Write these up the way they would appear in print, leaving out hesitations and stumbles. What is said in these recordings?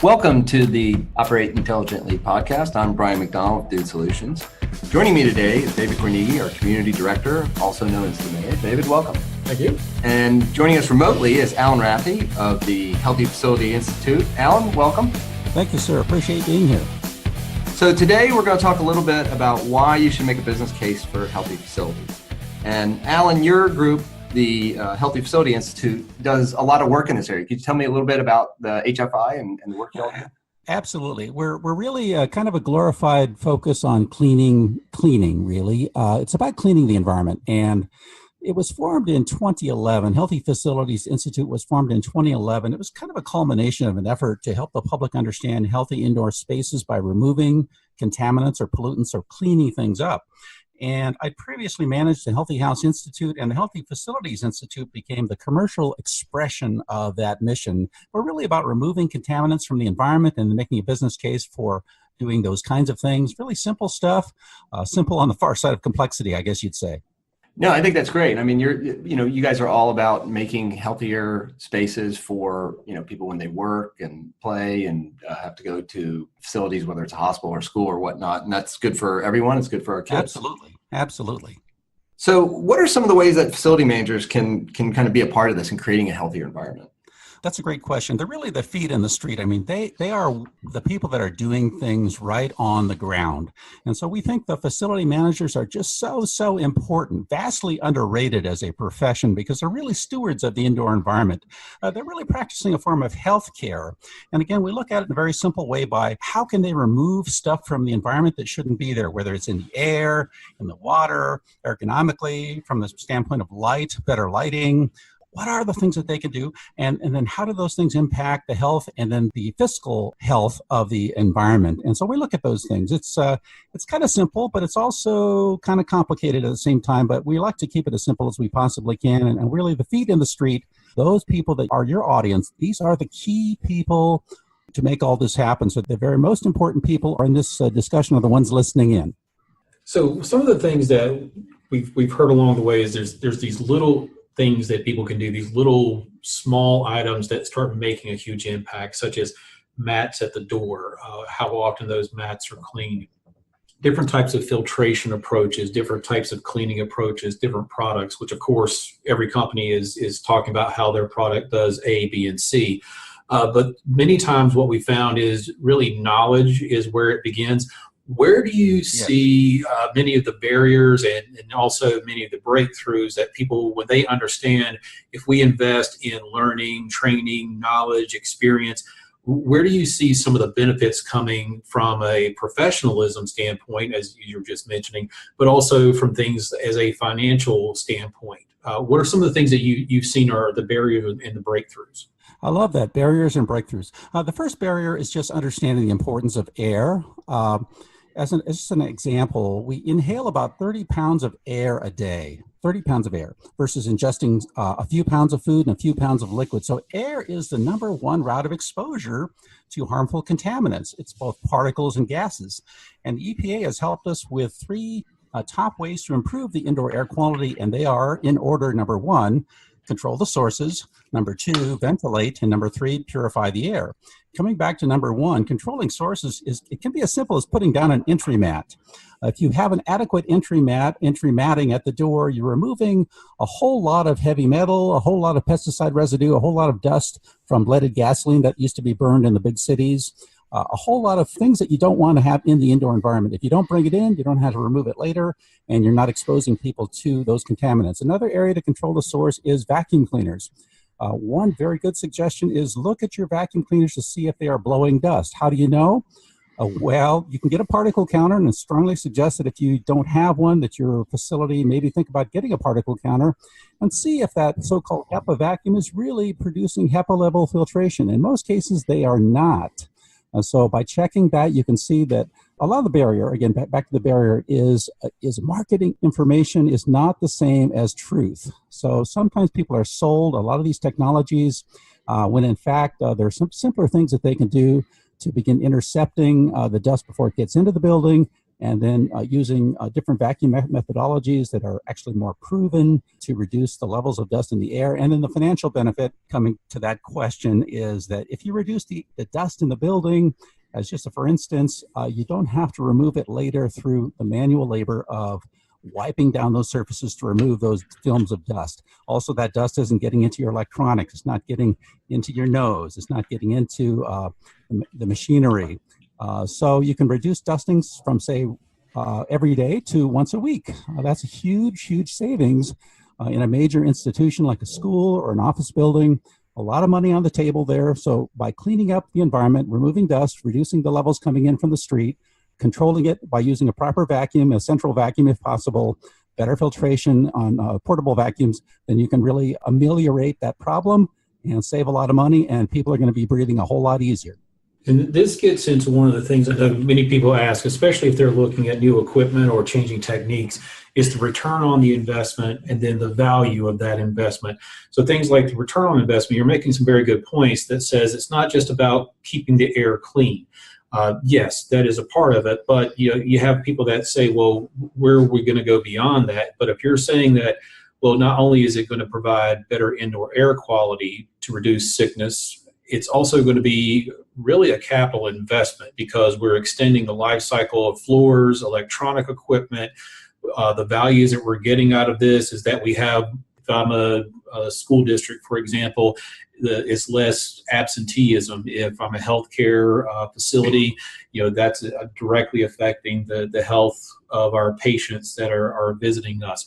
Welcome to the Operate Intelligently podcast. I'm Brian McDonald with Dude Solutions. Joining me today is David Kornegay, our Community Director, also known as the Mayor. David, welcome. Thank you. And joining us remotely is Alan Rathey of the Healthy Facility Institute. Alan, welcome. Thank you, sir. Appreciate being here. So today we're going to talk a little bit about why you should make a business case for healthy facilities. And Alan, your group, the Healthy Facility Institute, does a lot of work in this area. Could you tell me a little bit about the HFI and the work you all do? Absolutely. We're really kind of a glorified focus on cleaning, really. It's about cleaning the environment. And it was formed in 2011. Healthy Facilities Institute was formed in 2011. It was kind of a culmination of an effort to help the public understand healthy indoor spaces by removing contaminants or pollutants or cleaning things up. And I previously managed the Healthy House Institute, and the Healthy Facilities Institute became the commercial expression of that mission. We're really about removing contaminants from the environment and making a business case for doing those kinds of things. Really simple stuff, simple on the far side of complexity, I guess you'd say. No, I think that's great. I mean, you guys are all about making healthier spaces for, people when they work and play and have to go to facilities, whether it's a hospital or school or whatnot. And that's good for everyone. It's good for our kids. Absolutely. So what are some of the ways that facility managers can kind of be a part of this in creating a healthier environment? That's a great question. They're really the feet in the street. I mean, they are the people that are doing things right on the ground. And so we think the facility managers are just so important, vastly underrated as a profession because they're really stewards of the indoor environment. They're really practicing a form of health care. And again, we look at it in a very simple way by how can they remove stuff from the environment that shouldn't be there, whether it's in the air, in the water, ergonomically, from the standpoint of light, better lighting. What are the things that they can do? And then how do those things impact the health and then the physical health of the environment? And so we look at those things. It's kind of simple, but it's also kind of complicated at the same time. But we like to keep it as simple as we possibly can. And really the feet in the street, those people that are your audience, these are the key people to make all this happen. So the very most important people are in this discussion are the ones listening in. So some of the things that we've heard along the way is there's these little things that people can do, these little small items that start making a huge impact, such as mats at the door, how often those mats are cleaned, different types of filtration approaches, different types of cleaning approaches, different products, which of course every company is talking about how their product does A, B, and C. But many times what we found is really knowledge is where it begins. Where do you see many of the barriers and also many of the breakthroughs that people, when they understand, if we invest in learning, training, knowledge, experience, where do you see some of the benefits coming from a professionalism standpoint, as you were just mentioning, but also from things as a financial standpoint? What are some of the things that you've seen are the barriers and the breakthroughs? I love that, barriers and breakthroughs. The first barrier is just understanding the importance of air. As just an example, we inhale about 30 pounds of air a day, 30 pounds of air, versus ingesting a few pounds of food and a few pounds of liquid. So air is the number one route of exposure to harmful contaminants. It's both particles and gases. And the EPA has helped us with three top ways to improve the indoor air quality, and they are in order: number one, control the sources; number two, ventilate; and number three, purify the air. Coming back to number one, controlling sources it can be as simple as putting down an entry mat. If you have an adequate entry matting at the door, you're removing a whole lot of heavy metal, a whole lot of pesticide residue, a whole lot of dust from leaded gasoline that used to be burned in the big cities, a whole lot of things that you don't want to have in the indoor environment. If you don't bring it in, you don't have to remove it later, and you're not exposing people to those contaminants. Another area to control the source is vacuum cleaners. One very good suggestion is look at your vacuum cleaners to see if they are blowing dust. How do you know? Well, you can get a particle counter, and I strongly suggest that if you don't have one, that your facility maybe think about getting a particle counter and see if that so-called HEPA vacuum is really producing HEPA level filtration. In most cases, they are not. So by checking that, you can see that a lot of the barrier, again, back to the barrier, is marketing information is not the same as truth. So sometimes people are sold a lot of these technologies when in fact there are some simpler things that they can do to begin intercepting the dust before it gets into the building, and then using different vacuum methodologies that are actually more proven to reduce the levels of dust in the air. And then the financial benefit coming to that question is that if you reduce the dust in the building, as just a for instance, you don't have to remove it later through the manual labor of wiping down those surfaces to remove those films of dust. Also, that dust isn't getting into your electronics. It's not getting into your nose. It's not getting into the machinery. So you can reduce dustings from, say, every day to once a week. That's a huge, huge savings in a major institution like a school or an office building. A lot of money on the table there. So by cleaning up the environment, removing dust, reducing the levels coming in from the street, controlling it by using a proper vacuum, a central vacuum if possible, better filtration on portable vacuums, then you can really ameliorate that problem and save a lot of money, and people are going to be breathing a whole lot easier. And this gets into one of the things that many people ask, especially if they're looking at new equipment or changing techniques, is the return on the investment and then the value of that investment. So things like the return on investment, you're making some very good points that says it's not just about keeping the air clean. Yes, that is a part of it, but you have people that say, well, where are we going to go beyond that? But if you're saying that, well, not only is it going to provide better indoor air quality to reduce sickness, it's also going to be really a capital investment because we're extending the life cycle of floors, electronic equipment. The values that we're getting out of this is that we have, if I'm a school district, for example, it's less absenteeism. If I'm a healthcare facility, that's directly affecting the health of our patients that are visiting us.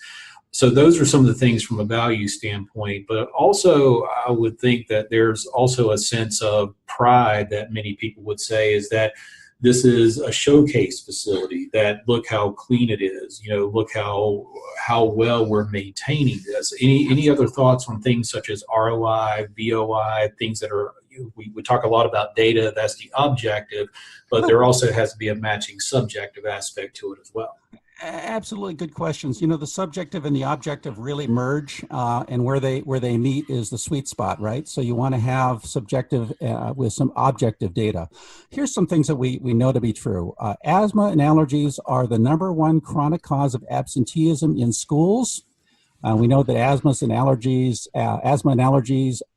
So those are some of the things from a value standpoint, but also I would think that there's also a sense of pride that many people would say is that this is a showcase facility, that look how clean it is, look how well we're maintaining this. Any other thoughts on things such as ROI, VOI, things that are, we talk a lot about data, that's the objective, but there also has to be a matching subjective aspect to it as well. Absolutely good questions. The subjective and the objective really merge, and where they meet is the sweet spot, right? So you want to have subjective with some objective data. Here's some things that we know to be true. Asthma and allergies are the #1 chronic cause of absenteeism in schools. We know that asthma and allergies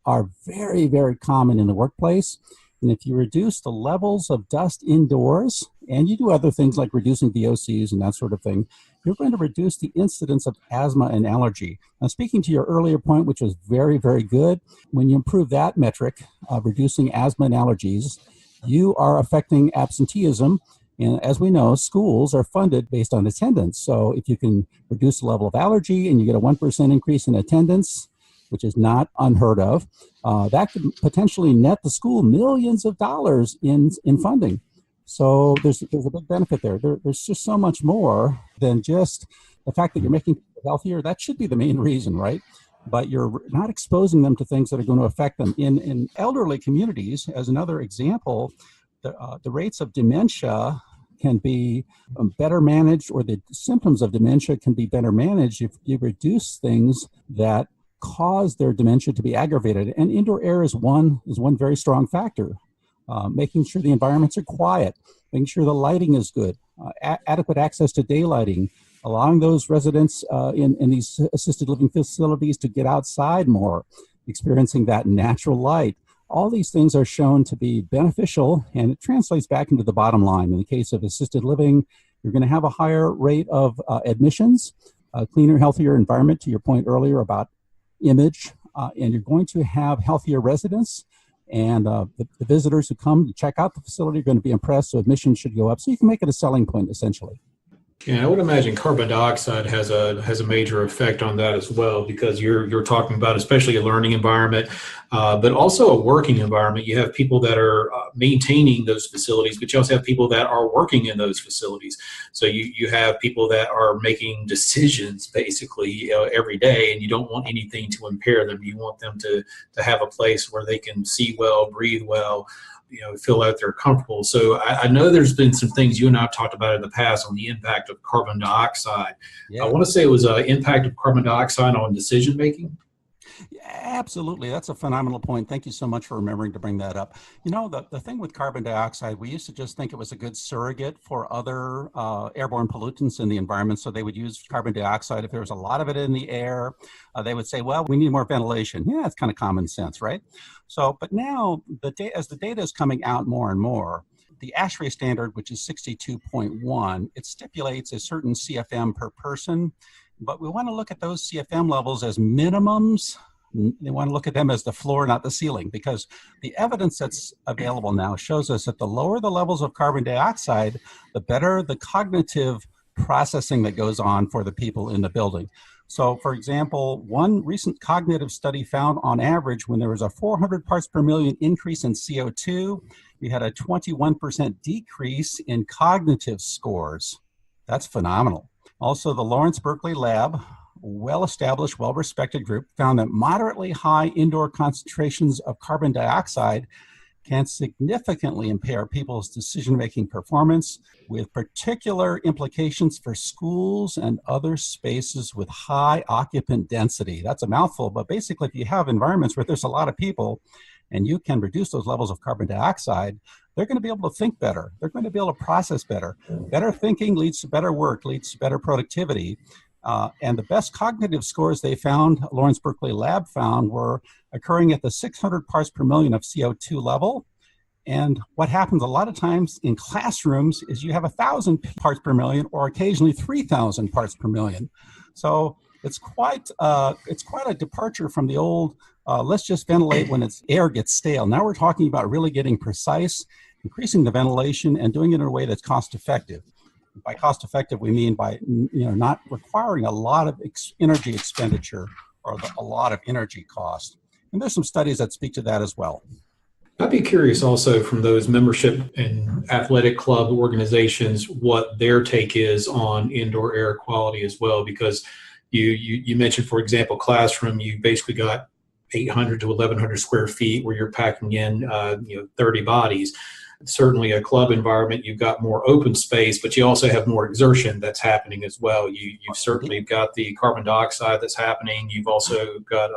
are very, very common in the workplace. And if you reduce the levels of dust indoors, and you do other things like reducing VOCs and that sort of thing, you're going to reduce the incidence of asthma and allergy. Now, speaking to your earlier point, which was very, very good, when you improve that metric of reducing asthma and allergies, you are affecting absenteeism. And as we know, schools are funded based on attendance. So if you can reduce the level of allergy and you get a 1% increase in attendance, which is not unheard of, that could potentially net the school millions of dollars in funding. So there's a big benefit there. There's just so much more than just the fact that you're making people healthier. That should be the main reason, right? But you're not exposing them to things that are going to affect them. In elderly communities, as another example, the rates of dementia can be better managed, or the symptoms of dementia can be better managed if you reduce things that cause their dementia to be aggravated. And indoor air is one very strong factor. Making sure the environments are quiet, making sure the lighting is good, adequate access to daylighting, allowing those residents in these assisted living facilities to get outside more, experiencing that natural light. All these things are shown to be beneficial, and it translates back into the bottom line. In the case of assisted living, you're going to have a higher rate of admissions, a cleaner, healthier environment, to your point earlier about image, and you're going to have healthier residents, and the visitors who come to check out the facility are going to be impressed, so admissions should go up. So you can make it a selling point, essentially. Yeah, I would imagine carbon dioxide has a major effect on that as well, because you're talking about especially a learning environment, but also a working environment. You have people that are maintaining those facilities, but you also have people that are working in those facilities. So you have people that are making decisions basically every day, and you don't want anything to impair them. You want them to have a place where they can see well, breathe well, feel like they're comfortable. So I know there's been some things you and I have talked about in the past on the impact of carbon dioxide. Yeah. I want to say it was an impact of carbon dioxide on decision making. Absolutely. That's a phenomenal point. Thank you so much for remembering to bring that up. You know, the thing with carbon dioxide, we used to just think it was a good surrogate for other airborne pollutants in the environment. So they would use carbon dioxide. If there was a lot of it in the air, they would say, well, we need more ventilation. Yeah, it's kind of common sense, right? So, but now, as the data is coming out more and more, the ASHRAE standard, which is 62.1, it stipulates a certain CFM per person, but we want to look at those CFM levels as minimums. They want to look at them as the floor, not the ceiling, because the evidence that's available now shows us that the lower the levels of carbon dioxide, the better the cognitive processing that goes on for the people in the building. So, for example, one recent cognitive study found on average when there was a 400 parts per million increase in CO2, we had a 21% decrease in cognitive scores. That's phenomenal. Also, the Lawrence Berkeley Lab, well-established, well-respected group, found that moderately high indoor concentrations of carbon dioxide can significantly impair people's decision-making performance, with particular implications for schools and other spaces with high occupant density. That's a mouthful, but basically if you have environments where there's a lot of people and you can reduce those levels of carbon dioxide, they're going to be able to think better. They're going to be able to process better. Better thinking leads to better work, leads to better productivity. And the best cognitive scores they found, Lawrence Berkeley Lab found, were occurring at the 600 parts per million of CO2 level. And what happens a lot of times in classrooms is you have 1,000 parts per million or occasionally 3,000 parts per million. So it's quite a departure from the old, let's just ventilate when its air gets stale. Now we're talking about really getting precise, increasing the ventilation, and doing it in a way that's cost effective. By cost effective, we mean by not requiring a lot of energy expenditure or a lot of energy cost. And there's some studies that speak to that as well. I'd be curious also from those membership and athletic club organizations what their take is on indoor air quality as well, because you mentioned, for example, classroom, you basically got 800 to 1,100 square feet where you're packing in 30 bodies. Certainly a club environment, you've got more open space, but you also have more exertion that's happening as well. You've certainly got the carbon dioxide that's happening. You've also got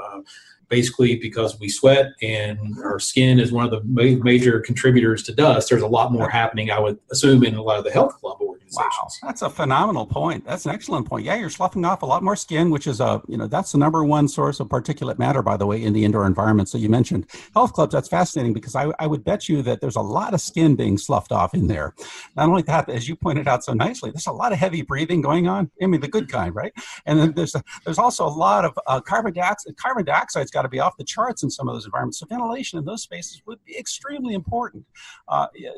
basically, because we sweat and our skin is one of the major contributors to dust, there's a lot more happening, I would assume, in a lot of the health club organizations. Wow, that's a phenomenal point. That's an excellent point. Yeah, you're sloughing off a lot more skin, which is that's the number one source of particulate matter, by the way, in the indoor environment. So you mentioned health clubs. That's fascinating because I would bet you that there's a lot of skin being sloughed off in there. Not only that, as you pointed out so nicely, there's a lot of heavy breathing going on. I mean, the good kind, right? And then there's also a lot of carbon dioxide. Carbon dioxide's got to be off the charts in some of those environments. So ventilation in those spaces would be extremely important.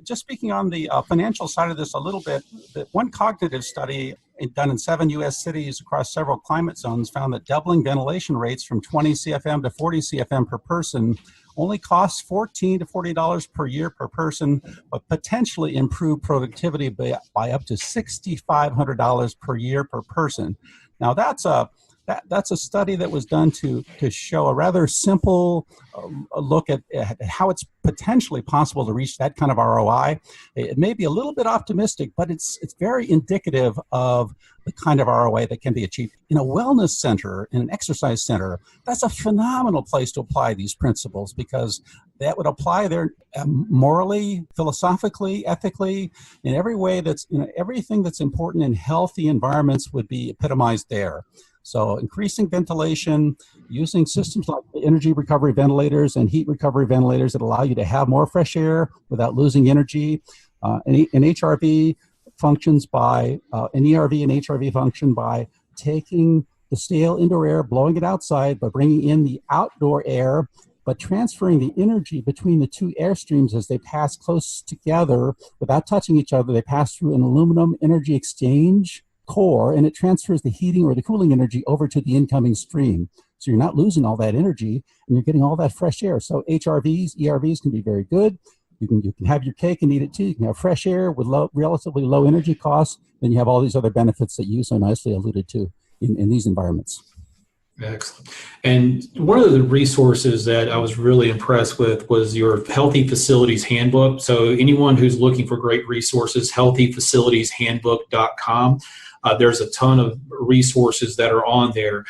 Just speaking on the financial side of this a little bit, one cognitive study done in 7 U.S. cities across several climate zones found that doubling ventilation rates from 20 CFM to 40 CFM per person only costs $14 to $40 per year per person, but potentially improve productivity by up to $6,500 per year per person. Now that's a study that was done to show a rather simple look at how it's potentially possible to reach that kind of ROI. It may be a little bit optimistic, but it's very indicative of the kind of ROI that can be achieved. In a wellness center, in an exercise center, that's a phenomenal place to apply these principles because that would apply there morally, philosophically, ethically, in every way everything that's important in healthy environments would be epitomized there. So increasing ventilation, using systems like energy recovery ventilators and heat recovery ventilators that allow you to have more fresh air without losing energy. An HRV functions by, an ERV and HRV function by taking the stale indoor air, blowing it outside, but bringing in the outdoor air, but transferring the energy between the two air streams as they pass close together without touching each other. They pass through an aluminum energy exchange core, and it transfers the heating or the cooling energy over to the incoming stream. So you're not losing all that energy, and you're getting all that fresh air. So HRVs, ERVs can be very good. You can have your cake and eat it too. You can have fresh air with relatively low energy costs. Then you have all these other benefits that you so nicely alluded to in these environments. Excellent. And one of the resources that I was really impressed with was your Healthy Facilities Handbook. So anyone who's looking for great resources, healthyfacilitieshandbook.com. There's a ton of resources that are on there.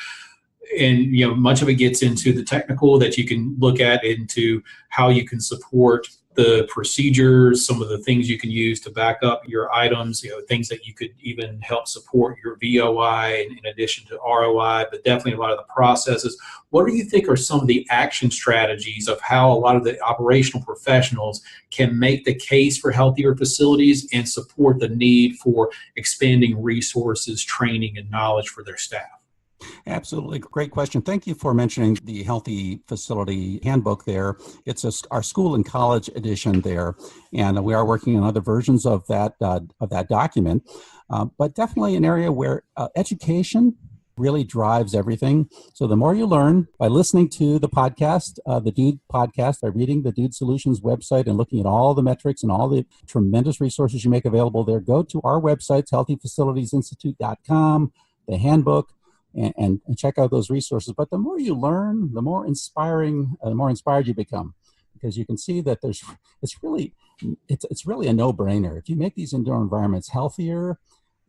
And much of it gets into the technical that you can look at, into how you can support the procedures, some of the things you can use to back up your items, things that you could even help support your VOI in addition to ROI, but definitely a lot of the processes. What do you think are some of the action strategies of how a lot of the operational professionals can make the case for healthier facilities and support the need for expanding resources, training, and knowledge for their staff? Absolutely. Great question. Thank you for mentioning the Healthy Facility Handbook there. It's our school and college edition there, and we are working on other versions of that document. But definitely an area where education really drives everything. So the more you learn by listening to the podcast, the Dude podcast, by reading the Dude Solutions website and looking at all the metrics and all the tremendous resources you make available there, go to our website, healthyfacilitiesinstitute.com, the handbook, and check out those resources. But the more you learn, the more inspired you become, because you can see that it's really a no-brainer. If you make these indoor environments healthier,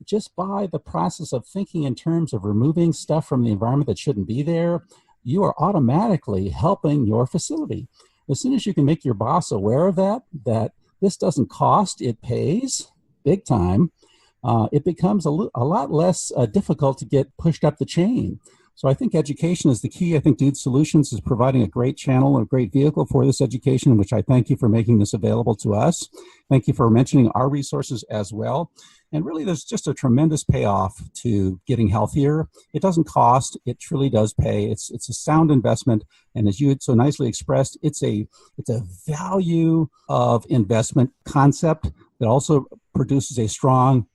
just by the process of thinking in terms of removing stuff from the environment that shouldn't be there, you are automatically helping your facility. As soon as you can make your boss aware of that this doesn't cost, it pays big time, it becomes a lot less difficult to get pushed up the chain. So I think education is the key. I think Dude Solutions is providing a great channel, a great vehicle for this education, which I thank you for making this available to us. Thank you for mentioning our resources as well. And really, there's just a tremendous payoff to getting healthier. It doesn't cost. It truly does pay. It's a sound investment. And as you had so nicely expressed, it's a value of investment concept that also produces a strong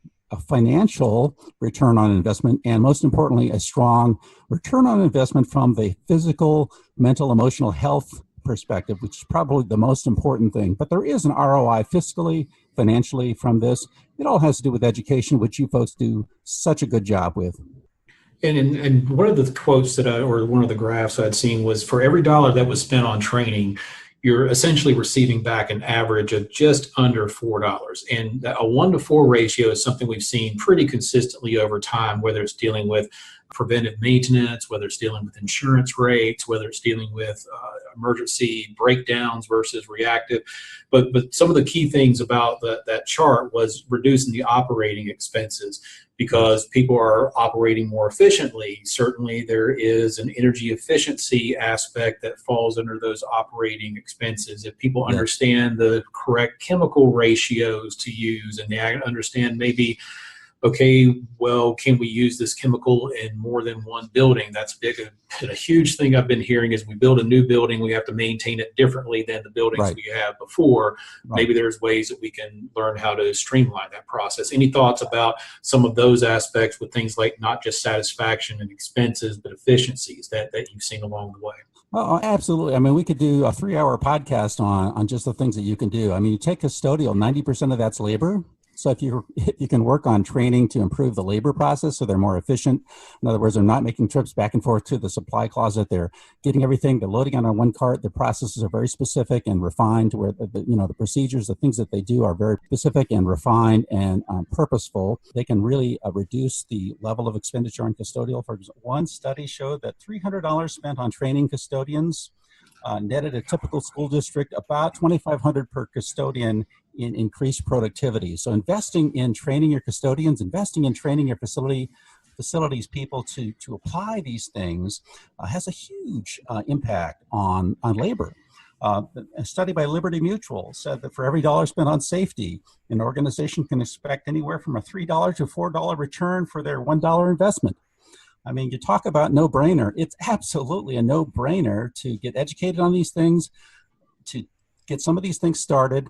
financial return on investment, and most importantly, a strong return on investment from the physical, mental, emotional health perspective, which is probably the most important thing. But there is an ROI fiscally, financially from this. It all has to do with education, which you folks do such a good job with. And one of the quotes or one of the graphs I'd seen was, for every dollar that was spent on training, you're essentially receiving back an average of just under $4. And a 1-to-4 ratio is something we've seen pretty consistently over time, whether it's dealing with preventive maintenance, whether it's dealing with insurance rates, whether it's dealing with emergency breakdowns versus reactive. But some of the key things about that chart was reducing the operating expenses, because people are operating more efficiently. Certainly there is an energy efficiency aspect that falls under those operating expenses. If people understand the correct chemical ratios to use, and they understand maybe, okay, well, can we use this chemical in more than one building? That's big. And a huge thing I've been hearing is, we build a new building, we have to maintain it differently than the buildings we have before. Maybe there's ways that we can learn how to streamline that process. Any thoughts about some of those aspects with things like not just satisfaction and expenses, but efficiencies that you've seen along the way? Oh, absolutely. I mean, we could do a 3-hour podcast on just the things that you can do. I mean, you take custodial, 90% of that's labor. So if you can work on training to improve the labor process so they're more efficient, in other words, they're not making trips back and forth to the supply closet, they're getting everything, they're loading on one cart, the processes are very specific and refined, to where the procedures, the things that they do are very specific and refined and purposeful. They can really reduce the level of expenditure on custodial. For example, one study showed that $300 spent on training custodians netted a typical school district about $2,500 per custodian in increased productivity. So investing in training your custodians, investing in training your facilities people to apply these things has a huge impact on labor. A study by Liberty Mutual said that for every dollar spent on safety, an organization can expect anywhere from a $3 to $4 return for their $1 investment. I mean, you talk about no-brainer. It's absolutely a no-brainer to get educated on these things, to get some of these things started,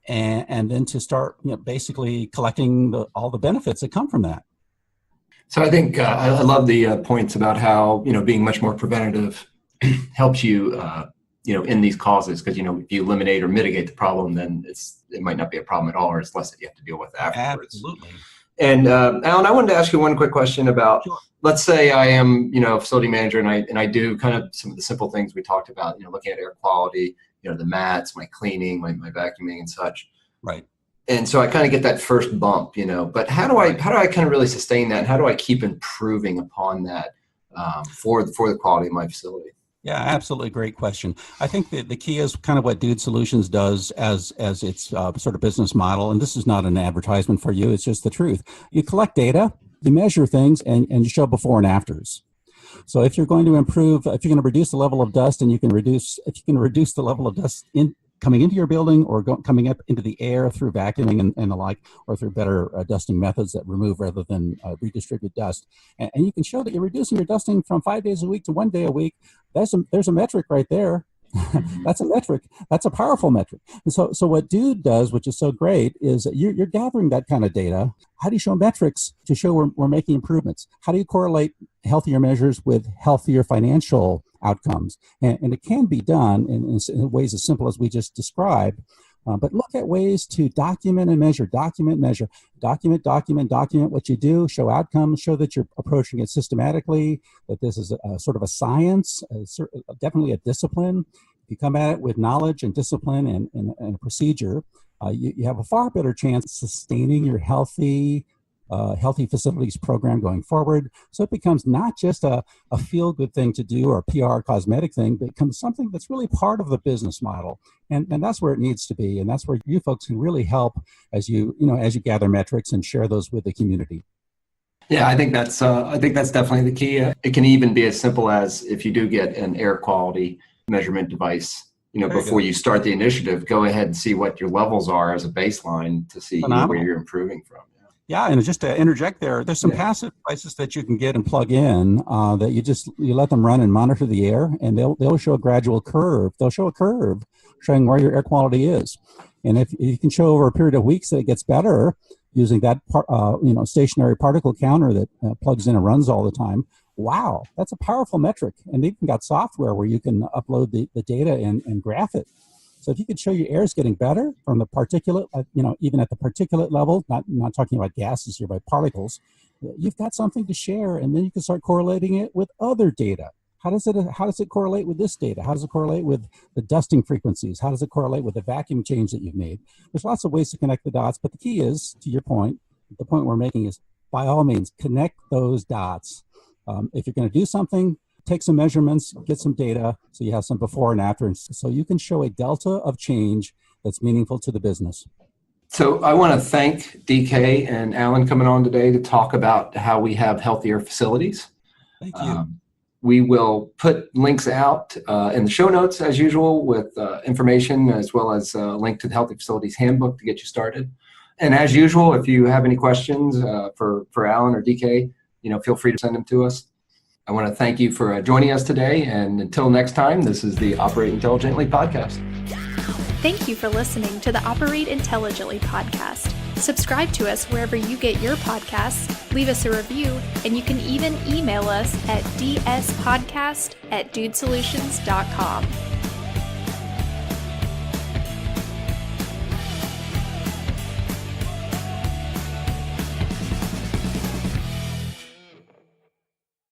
and then to start basically collecting all the benefits that come from that. So I think I love the points about how being much more preventative helps you in these causes, because if you eliminate or mitigate the problem, then it might not be a problem at all, or it's less that you have to deal with afterwards. Absolutely. And Alan, I wanted to ask you one quick question about, Sure. Let's say I am a facility manager, and I do kind of some of the simple things we talked about, looking at air quality, the mats, my cleaning, my vacuuming and such. Right. And so I kind of get that first bump, but how do I kind of really sustain that? And how do I keep improving upon that for the quality of my facility? Yeah, absolutely. Great question. I think that the key is kind of what Dude Solutions does as its sort of business model. And this is not an advertisement for you. It's just the truth. You collect data, you measure things, and you show before and afters. So if you're going to improve, if you're going to reduce the level of dust, and if you can reduce the level of dust coming into your building or coming up into the air through vacuuming and the like, or through better dusting methods that remove rather than redistribute dust, and you can show that you're reducing your dusting from 5 days a week to 1 day a week, there's a metric right there. That's a metric. That's a powerful metric. And so what Dude does, which is so great, is you're gathering that kind of data. How do you show metrics to show we're making improvements? How do you correlate healthier measures with healthier financial outcomes? And it can be done in ways as simple as we just described. But look at ways to document and measure, document what you do, show outcomes, show that you're approaching it systematically, that this is a sort of a science, definitely a discipline. If you come at it with knowledge and discipline and a procedure, you have a far better chance of sustaining your healthy facilities program going forward. So it becomes not just a feel-good thing to do or a PR cosmetic thing, but it becomes something that's really part of the business model. And that's where it needs to be. And that's where you folks can really help as you gather metrics and share those with the community. Yeah, I think that's definitely the key. It can even be as simple as if you do get an air quality measurement device, before you start the initiative, go ahead and see what your levels are as a baseline to see where you're improving from. Yeah, and just to interject there's some passive devices that you can get and plug in that you let them run and monitor the air, and they'll show a gradual curve. They'll show a curve showing where your air quality is, and if you can show over a period of weeks that it gets better using that stationary particle counter that plugs in and runs all the time. Wow, that's a powerful metric, and they've even got software where you can upload the data and graph it. So if you could show your air is getting better from the particulate, even at the particulate level, not talking about gases here, but particles, you've got something to share, and then you can start correlating it with other data. How does it correlate with this data? How does it correlate with the dusting frequencies? How does it correlate with the vacuum change that you've made? There's lots of ways to connect the dots, but the key is, to your point, the point we're making is, by all means, connect those dots. If you're going to do something, take some measurements, get some data, so you have some before and after, and so you can show a delta of change that's meaningful to the business. So I want to thank DK and Alan coming on today to talk about how we have healthier facilities. Thank you. We will put links out in the show notes as usual with information, as well as a link to the Healthy Facilities Handbook to get you started. And as usual, if you have any questions for Alan or DK, feel free to send them to us. I want to thank you for joining us today. And until next time, this is the Operate Intelligently podcast. Thank you for listening to the Operate Intelligently podcast. Subscribe to us wherever you get your podcasts, leave us a review, and you can even email us at dspodcast@dudesolutions.com.